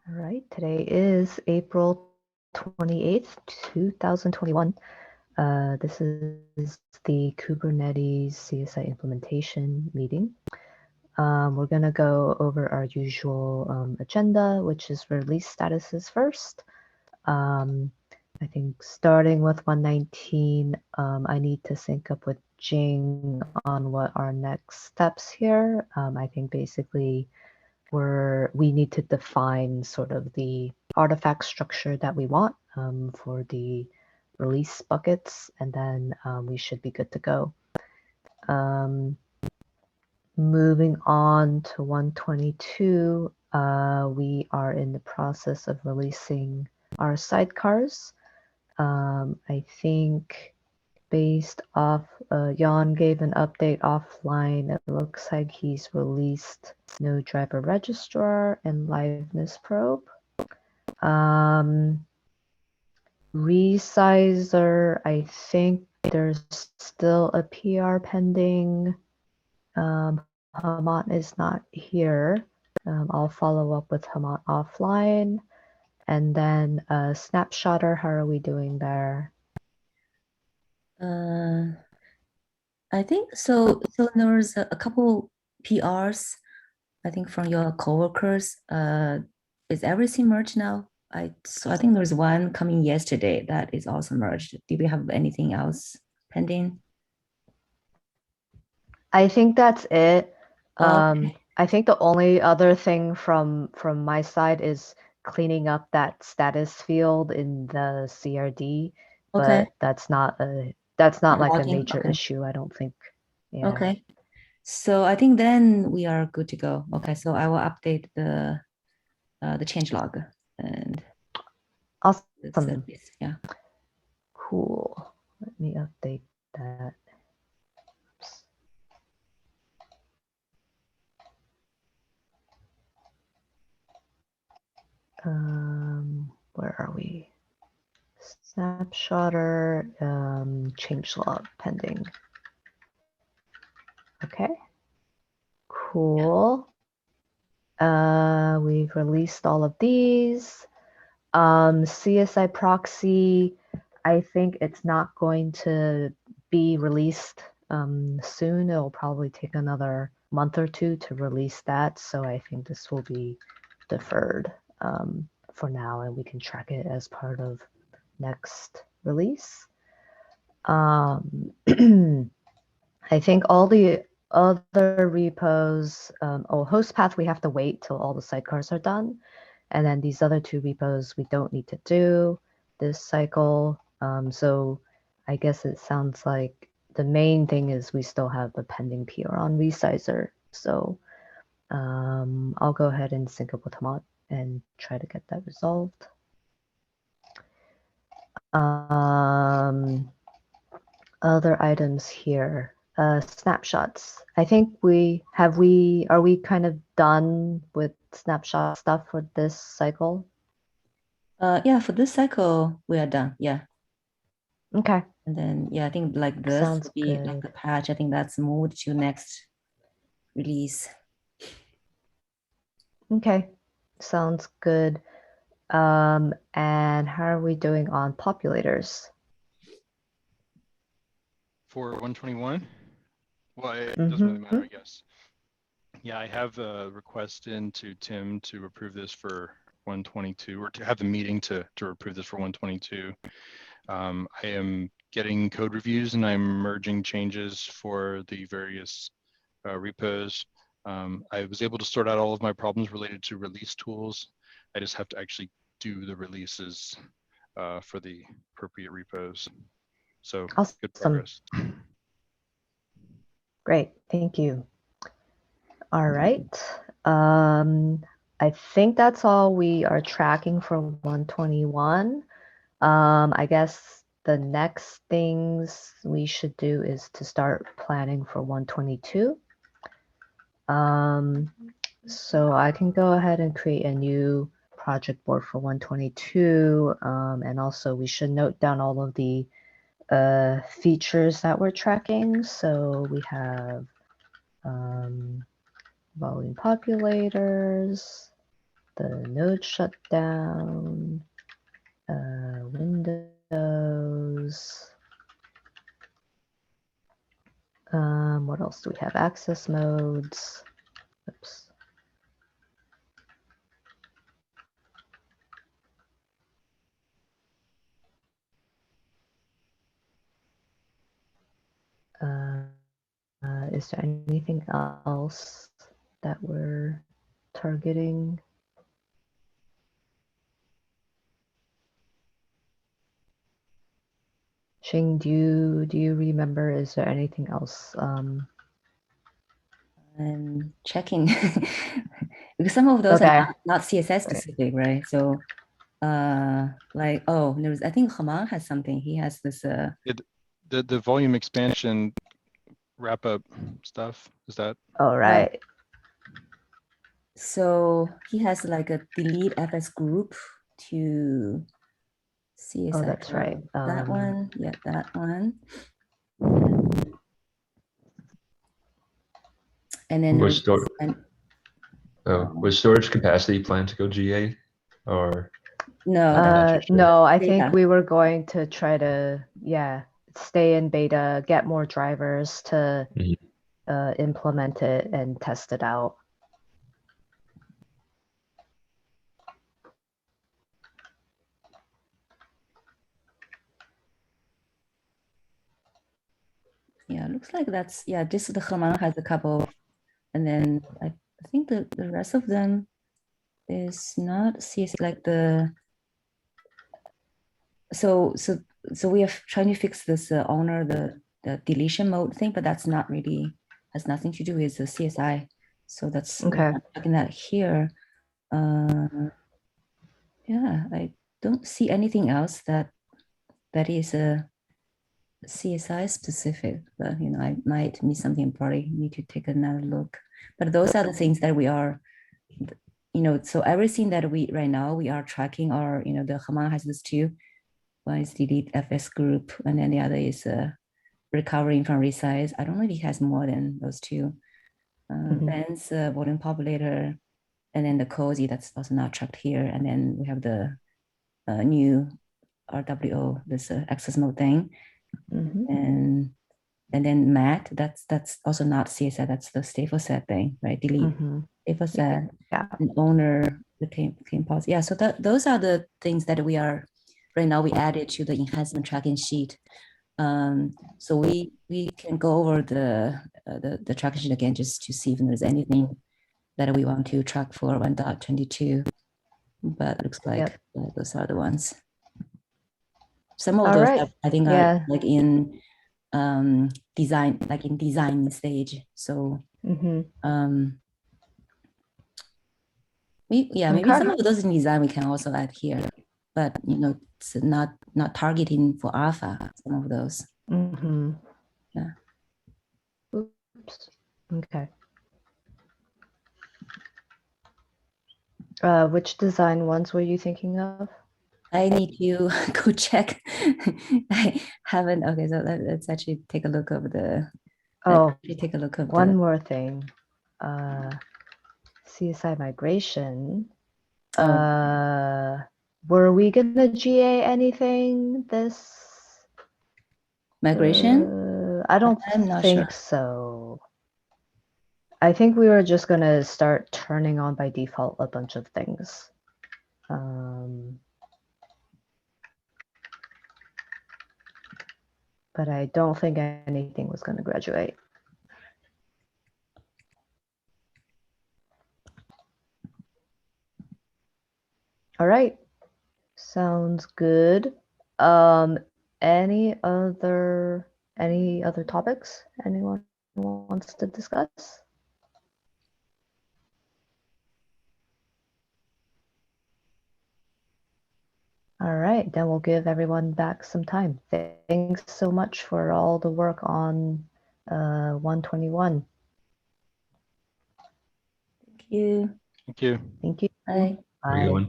All right, today is April 28th, 2021. This is the Kubernetes CSI implementation meeting. We're going to go over our usual agenda, which is release statuses first. I think starting with 119, I need to sync up with Jing on what our next steps here. I think basically we need to define sort of the artifact structure that we want for the release buckets, and then we should be good to go. Moving on to 122, we are in the process of releasing our sidecars. I think based off, Jan gave an update offline. It looks like he's released Node Driver Registrar and Liveness Probe. Resizer, I think there's still a PR pending. Hamat is not here. I'll follow up with Hamat offline. And then Snapshotter, how are we doing there? I think so. So there's a couple PRs, I think, from your coworkers. Is everything merged now? I think there's one coming yesterday that is also merged. Do we have anything else pending? I think that's it. Okay. I think the only other thing from my side is cleaning up that status field in the CRD, Okay. but that's not like a Logging. major Okay. issue, I don't think. Yeah. Okay. So I think then we are good to go. Okay. So I will update the change log and Awesome. yeah. Cool. Let me update that. Oops. Where are we? Snapshotter, changelog pending. Okay. Cool. We've released all of these. CSI proxy, I think it's not going to be released soon. It'll probably take another month or two to release that. So I think this will be deferred for now, and we can track it as part of next release. I think all the other repos, host path, we have to wait till all the sidecars are done. And then these other two repos we don't need to do this cycle. So I guess it sounds like the main thing is we still have the pending PR on Resizer. So I'll go ahead and sync up with Hamat and try to get that resolved. Other items here. Snapshots. I think are we kind of done with snapshot stuff for this cycle? Yeah, for this cycle, we are done. Yeah. Okay. And then, yeah, I think like this Sounds would be good. like the patch. I think that's moved to next release. Okay. Sounds good. And how are we doing on populators? For 121? Well, it doesn't really matter, I guess. Yeah, I have a request in to Tim to approve this for 122, or to have the meeting to approve this for 122. I am getting code reviews and I'm merging changes for the various repos. I was able to sort out all of my problems related to release tools. I just have to actually do the releases for the appropriate repos. So Awesome. good progress. Great, thank you. All right. I think that's all we are tracking for 121. I guess the next things we should do is to start planning for 122. So I can go ahead and create a new project board for 122. And also we should note down all of the features that we're tracking. So we have volume populators, the node shutdown, Windows. What else do we have? Access modes. Oops. Is there anything else that we're targeting? Shing, do you remember? Is there anything else? I'm checking because some of those are not CSS specific, right? So, like, oh, there's, I think Haman has something. He has this. The volume expansion wrap up stuff. Is that? All right. So he has like a delete FS group to CSI. Oh, that's right. That one, yeah, that one. And then was storage capacity planned to go GA, or no? No, I think we were going to try to stay in beta, get more drivers to implement it and test it out. Yeah, it looks like that's, just the Haman has a couple, and then I think the rest of them is not CSI, like the, so we are trying to fix this owner, the deletion mode thing, but that's not really, has nothing to do with the CSI. So that's okay. Looking at here. Yeah, I don't see anything else that is a CSI specific, but I might miss something. Probably need to take another look. But those are the things that we are, so everything that we right now we are tracking are, the Haman has this two. One is delete FS group, and then the other is recovering from resize. I don't know if he has more than those two. Ben's volume populator, and then the cozy that's also not tracked here, and then we have the new RWO, this access mode thing, and then Matt, that's also not CSI, that's the stateful set thing, right? Delete stateful set, and owner became policy. Yeah, so those are the things that we are right now. We added to the enhancement tracking sheet. So we can go over the tracking sheet again just to see if there's anything that we want to track for 1.22. But looks like those are the ones. Some of those I think are like in design, like in design stage. So maybe some of those in design we can also add here, but it's not targeting for alpha, some of those. Yeah. Oops. Okay. Which design ones were you thinking of? I need to go check. I haven't. Okay, so let's actually take a look of the. Take a look of one more thing. CSI migration. Were we gonna GA anything this migration? I don't think so. I think we were just gonna start turning on by default a bunch of things. But I don't think anything was going to graduate. All right. Sounds good. Any other topics anyone wants to discuss? All right, then we'll give everyone back some time. Thanks so much for all the work on 121. Thank you. Thank you. Thank you. Bye. Bye.